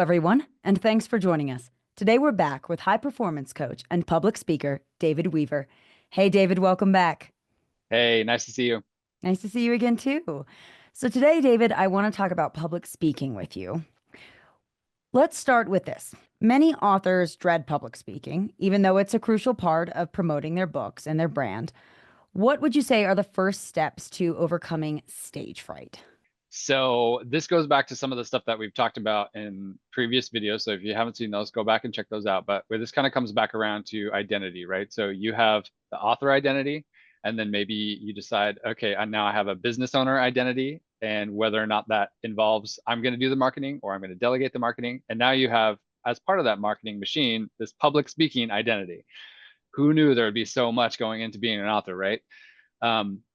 everyone, and thanks for joining us. Today we're back with high performance coach and public speaker, David Weaver. Hey, David, welcome back. Hey, nice to see you. Nice to see you again, too. So, today, David, I want to talk about public speaking with you. Let's start with this. Many authors dread public speaking, even though it's a crucial part of promoting their books and their brand. What would you say are the first steps to overcoming stage fright? So this goes back to some of the stuff that we've talked about in previous videos. So if you haven't seen those, go back and check those out. But where this kind of comes back around to identity, right? So you have the author identity, and then maybe you decide, okay, now I have a business owner identity, and whether or not that involves I'm going to do the marketing or I'm going to delegate the marketing. And now you have, as part of that marketing machine, this public speaking identity. Who knew there would be so much going into being an author, right?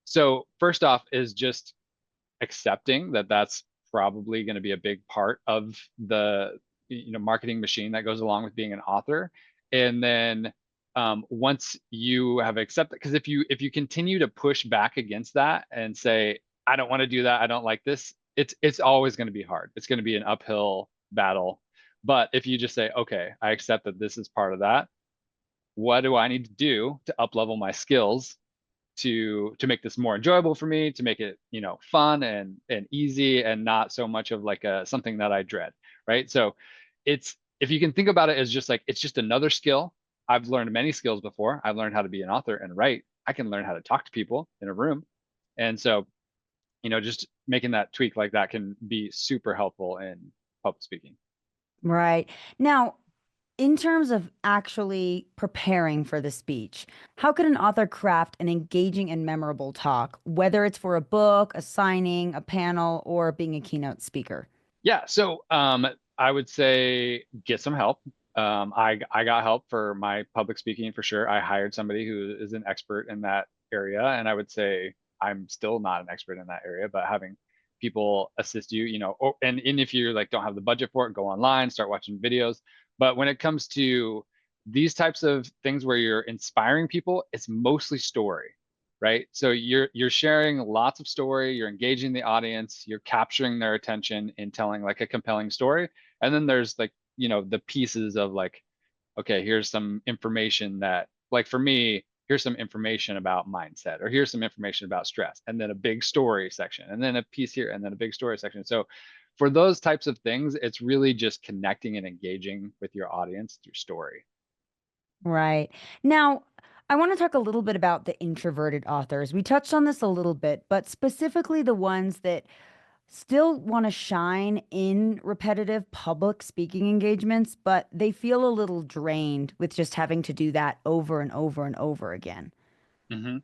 So first off is just accepting that that's probably going to be a big part of the marketing machine that goes along with being an author. And then once you have accepted, because if you continue to push back against that and say, I don't want to do that, I don't like this, it's always going to be hard. It's going to be an uphill battle. But if you just say, okay, I accept that this is part of that, what do I need to do to up level my skills to make this more enjoyable for me, to make it fun and easy and not so much of like a something that I dread, right? So it's, if you can think about it as just like it's just another skill. I've learned many skills before. I've learned how to be an author and write. I can learn how to talk to people in a room. And so, just making that tweak like that can be super helpful in public speaking. Right. Now, in terms of actually preparing for the speech, how could an author craft an engaging and memorable talk, whether it's for a book, a signing, a panel, or being a keynote speaker? Yeah, so I would say get some help. I got help for my public speaking for sure. I hired somebody who is an expert in that area, and I would say I'm still not an expert in that area, but having people assist you, and if you like don't have the budget for it, go online, start watching videos. But when it comes to these types of things where you're inspiring people, it's mostly story, right? So you're sharing lots of story, you're engaging the audience, you're capturing their attention in telling like a compelling story. And then there's like, the pieces of like, okay, here's some information that like for me, here's some information about mindset, or here's some information about stress, and then a big story section, and then a piece here, and then a big story section. So for those types of things, it's really just connecting and engaging with your audience through story. Right. Now, I want to talk a little bit about the introverted authors. We touched on this a little bit, but specifically the ones that still want to shine in repetitive public speaking engagements, but they feel a little drained with just having to do that over and over and over again. Hmm.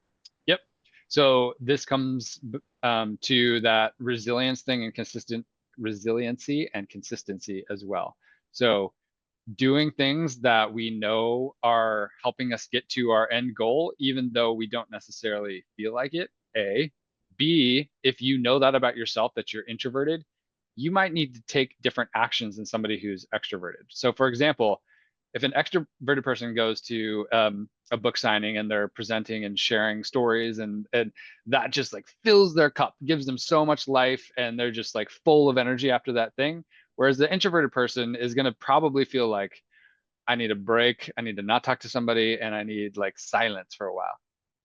Yep. So this comes to that resilience thing and consistent resiliency and consistency as well. So doing things that we know are helping us get to our end goal, even though we don't necessarily feel like it. A. B, if you know that about yourself, that you're introverted, you might need to take different actions than somebody who's extroverted. So, for example, if an extroverted person goes to a book signing and they're presenting and sharing stories, and that just like fills their cup, gives them so much life, and they're just like full of energy after that thing. Whereas the introverted person is going to probably feel like, I need a break, I need to not talk to somebody, and I need like silence for a while.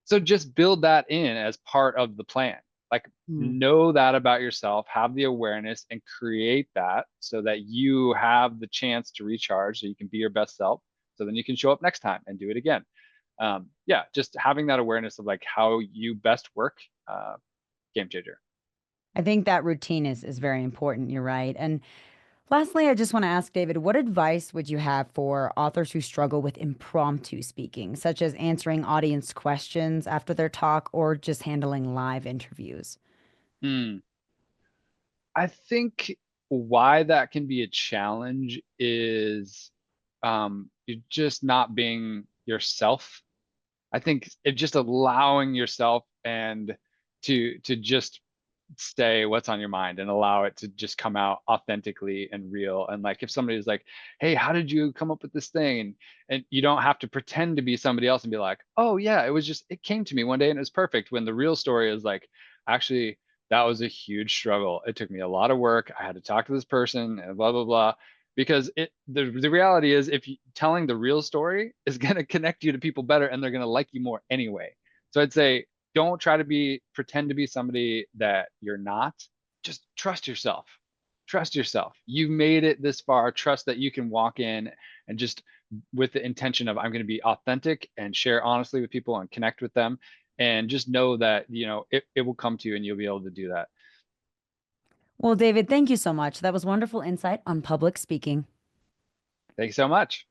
So just build that in as part of the plan. Like, Hmm. know that about yourself, have the awareness, and create that so that you have the chance to recharge so you can be your best self. So then you can show up next time and do it again. Yeah, just having that awareness of like how you best work, game changer. I think that routine is very important. You're right. And lastly, I just want to ask David, what advice would you have for authors who struggle with impromptu speaking, such as answering audience questions after their talk or just handling live interviews? Hmm. I think why that can be a challenge is you're just not being yourself. I think it just allowing yourself and to just say what's on your mind and allow it to just come out authentically and real. And like if somebody's like, hey, how did you come up with this thing? And you don't have to pretend to be somebody else and be like, oh yeah, it was just it came to me one day and it was perfect. When the real story is like, actually, that was a huge struggle. It took me a lot of work. I had to talk to this person and blah blah blah. because the reality is if you telling the real story is going to connect you to people better and they're going to like you more anyway. So I'd say don't try to pretend to be somebody that you're not. Just trust yourself. Trust yourself. You made it this far. Trust that you can walk in and just with the intention of I'm going to be authentic and share honestly with people and connect with them, and just know that it will come to you and you'll be able to do that. Well, David, thank you so much. That was wonderful insight on public speaking. Thanks so much.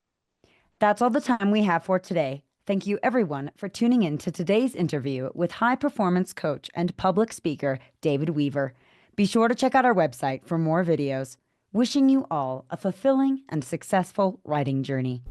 That's all the time we have for today. Thank you, everyone, for tuning in to today's interview with high performance coach and public speaker David Weaver. Be sure to check out our website for more videos. Wishing you all a fulfilling and successful writing journey.